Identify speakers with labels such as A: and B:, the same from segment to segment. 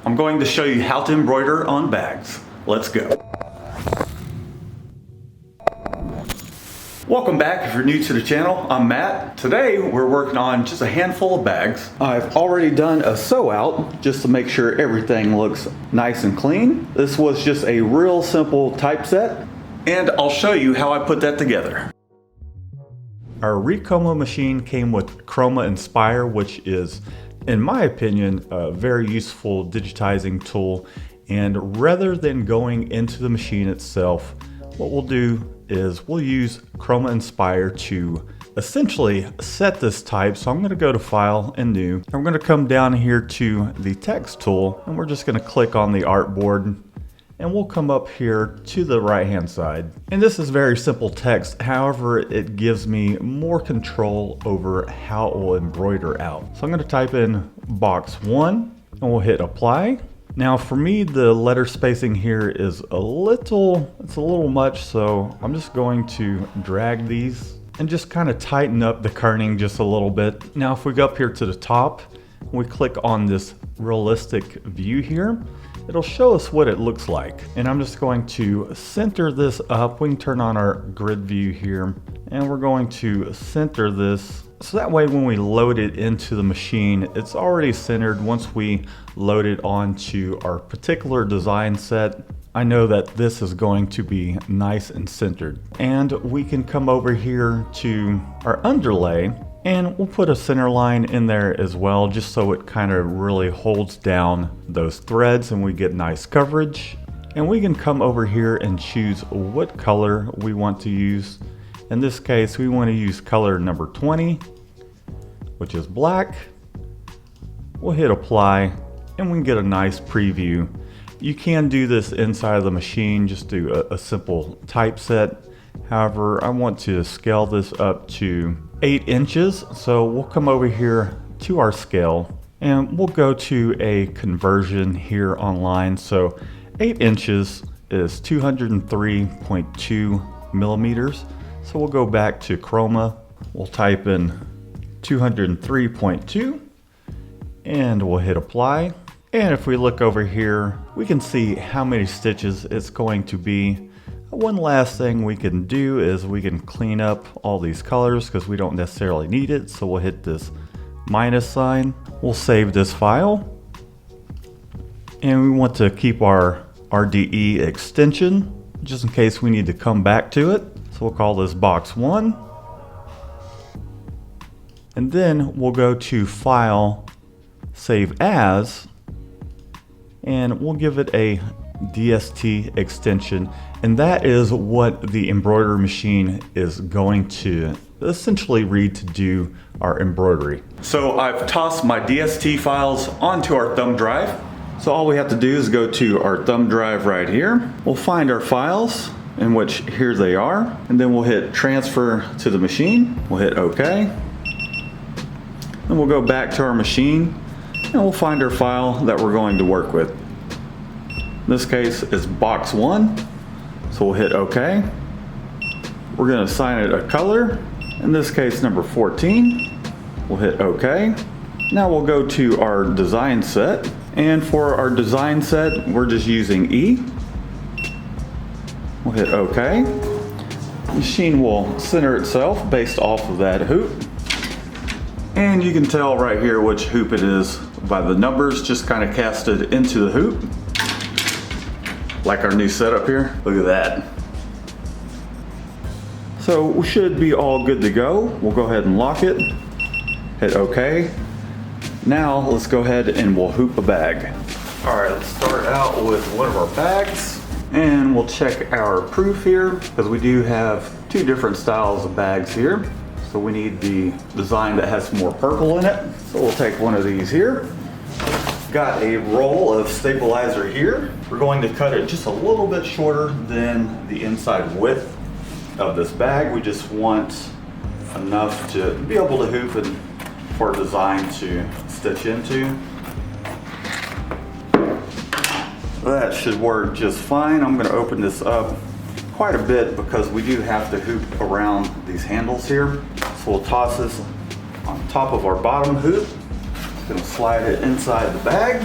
A: I'm going to show you how to embroider on bags. Let's go. Welcome back. If you're new to the channel, I'm Matt. Today we're working on just a handful of bags. I've already done a sew out just to make sure everything looks nice and clean. This was just a real simple typeset, and I'll show you how I put that together. Our Ricoma machine came with Chroma Inspire, which is, in my opinion, a very useful digitizing tool. And rather than going into the machine itself, what we'll do is we'll use Chroma Inspire to essentially set this type. So I'm going to go to File and New. And we're going to come down here to the Text tool, and we're just going to click on the artboard. And we'll come up here to the right hand side. And this is very simple text. However, it gives me more control over how it will embroider out. So I'm going to type in box 1 and we'll hit apply. Now for me, the letter spacing here is it's a little much. So I'm just going to drag these and just kind of tighten up the kerning just a little bit. Now, if we go up here to the top, we click on this realistic view here, it'll show us what it looks like. And I'm just going to center this up. We can turn on our grid view here, and we're going to center this. So that way when we load it into the machine, it's already centered. Once we load it onto our particular design set, I know that this is going to be nice and centered. And we can come over here to our underlay, and we'll put a center line in there as well, just so it kind of really holds down those threads and we get nice coverage. And we can come over here and choose what color we want to use. In this case, we want to use color number 20, which is black. We'll hit apply and we can get a nice preview. You can do this inside of the machine, just do a simple typeset. However, I want to scale this up to 8 inches. So we'll come over here to our scale and we'll go to a conversion here online. So 8 inches is 203.2 millimeters. So we'll go back to Chroma. We'll type in 203.2 and we'll hit apply. And if we look over here, we can see how many stitches it's going to be. One last thing we can do is we can clean up all these colors because we don't necessarily need it. So we'll hit this minus sign. We'll save this file. And we want to keep our RDE extension just in case we need to come back to it. So we'll call this box 1. And then we'll go to File, Save As, and we'll give it a DST extension. And that is what the embroidery machine is going to essentially read to do our embroidery. So I've tossed my DST files onto our thumb drive. So all we have to do is go to our thumb drive right here. We'll find our files, in which here they are. And then we'll hit transfer to the machine. We'll hit OK. Then we'll go back to our machine and we'll find our file that we're going to work with. In this case is box 1. So we'll hit OK. We're going to assign it a color, in this case number 14. We'll hit OK. Now we'll go to our design set, and for our design set we're just using E. We'll hit OK. The machine will center itself based off of that hoop. And you can tell right here which hoop it is by the numbers just kind of casted into the hoop. Like our new setup here. Look at that. So we should be all good to go. We'll go ahead and lock it. Hit OK. Now let's go ahead and we'll hoop a bag. All right, let's start out with one of our bags. And we'll check our proof here because we do have 2 different styles of bags here. So we need the design that has more purple in it. So we'll take one of these here. Got a roll of stabilizer here. We're going to cut it just a little bit shorter than the inside width of this bag. We just want enough to be able to hoop and for a design to stitch into. That should work just fine. I'm going to open this up quite a bit because we do have to hoop around these handles here. So we'll toss this on top of our bottom hoop. Going to slide it inside the bag.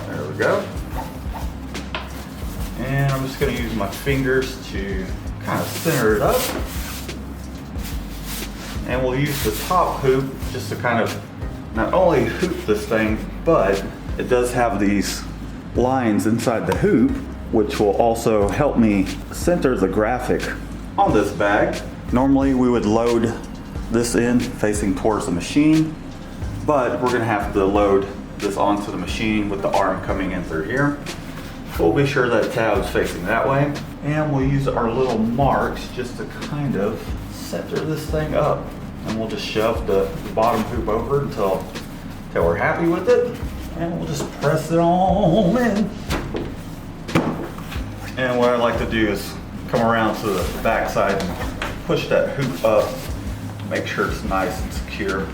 A: There we go. And I'm just going to use my fingers to kind of center it up. And we'll use the top hoop just to kind of not only hoop this thing, but it does have these lines inside the hoop, which will also help me center the graphic on this bag. Normally we would load this in facing towards the machine, but we're gonna have to load this onto the machine with the arm coming in through here. We'll be sure that tab's facing that way. And we'll use our little marks just to kind of center this thing up. And we'll just shove the bottom hoop over until we're happy with it. And we'll just press it on in. And what I like to do is come around to the back side and push that hoop up, make sure it's nice and secure.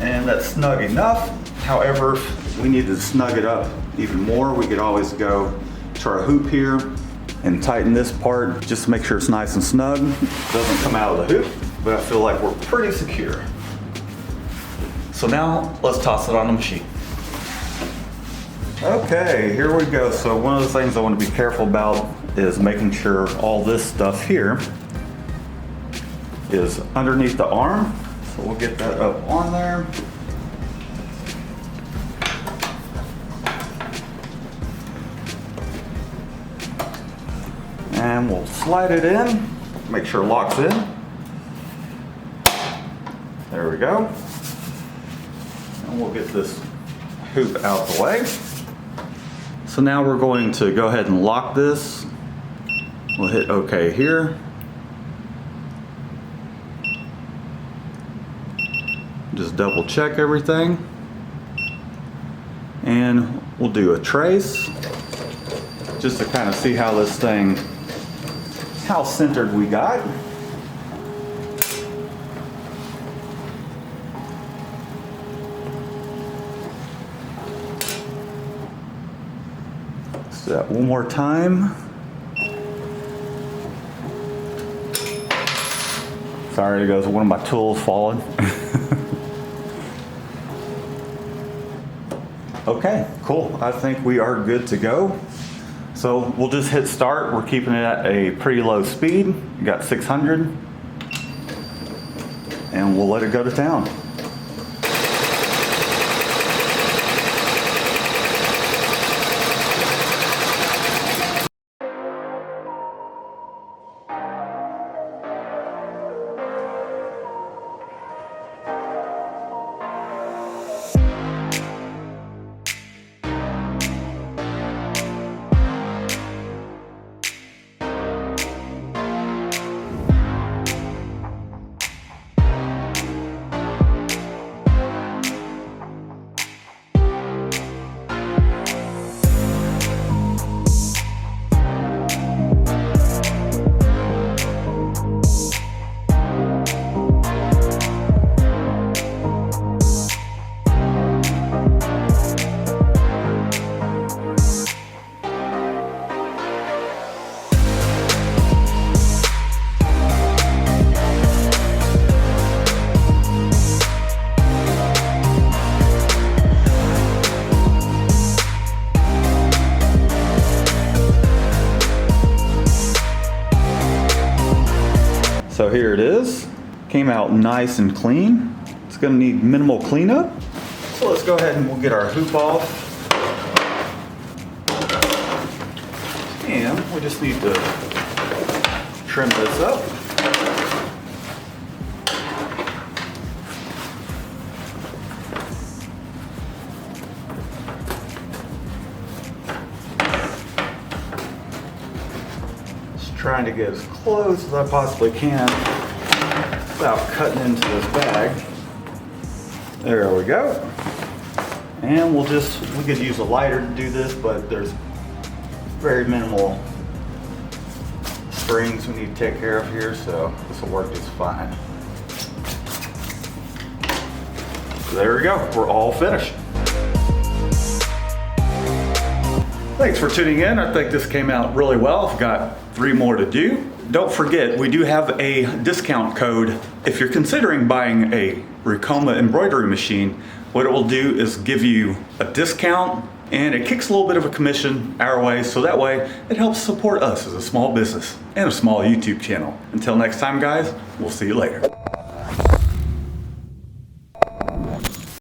A: And that's snug enough. However, if we need to snug it up even more, we could always go to our hoop here and tighten this part just to make sure it's nice and snug. It doesn't come out of the hoop, but I feel like we're pretty secure. So now let's toss it on the machine. Okay, here we go. So one of the things I want to be careful about is making sure all this stuff here is underneath the arm. So we'll get that up on there. And we'll slide it in, make sure it locks in. There we go. And we'll get this hoop out the way. So now we're going to go ahead and lock this. We'll hit OK here. Just double check everything. And we'll do a trace just to kind of see how this thing, how centered we got. Let's do that one more time. Sorry, there goes one of my tools falling. Okay, cool. I think we are good to go. So we'll just hit start. We're keeping it at a pretty low speed. We got 600. And we'll let it go to town. So here it is. Came out nice and clean. It's gonna need minimal cleanup. So let's go ahead and we'll get our hoop off. And we just need to trim this up. Trying to get as close as I possibly can without cutting into this bag. There we go. And we could use a lighter to do this, but there's very minimal springs we need to take care of here, so this will work just fine. So there we go, we're all finished. Thanks for tuning in. I think this came out really well. I've got 3 more to do. Don't forget, we do have a discount code. If you're considering buying a Ricoma embroidery machine, what it will do is give you a discount and it kicks a little bit of a commission our way, so that way it helps support us as a small business and a small YouTube channel. Until next time, guys, we'll see you later.